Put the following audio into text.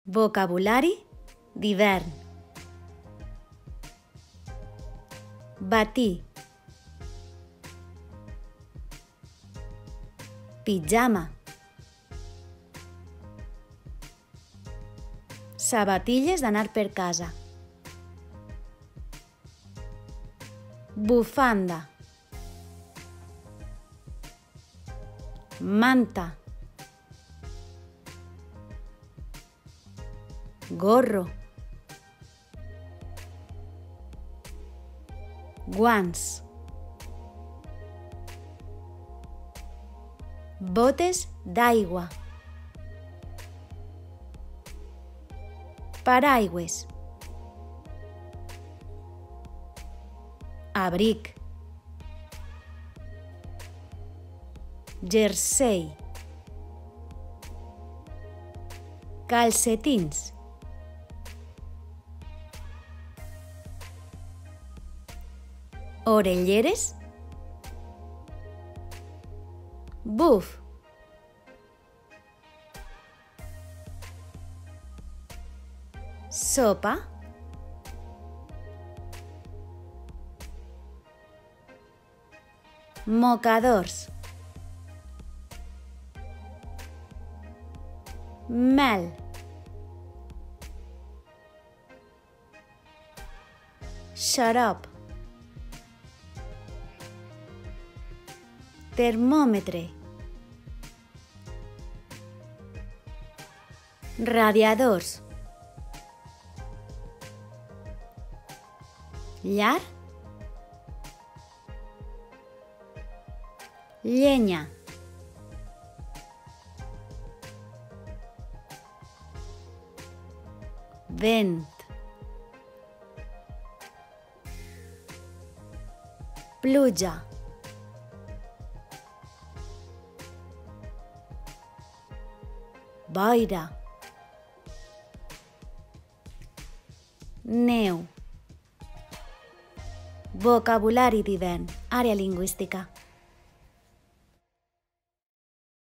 Vocabulari d'hivern. Batí, pijama, sabatilles d'anar per casa, bufanda, manta, gorro, guants, botes d'aigua, paraigües, abric, jersei, calcetins, orelleres, buf, sopa, mocadors, mel, xarop, termòmetre, radiadors, llar, llenya, vent, pluja, boira, neu. Vocabulari d'hivern, àrea lingüística.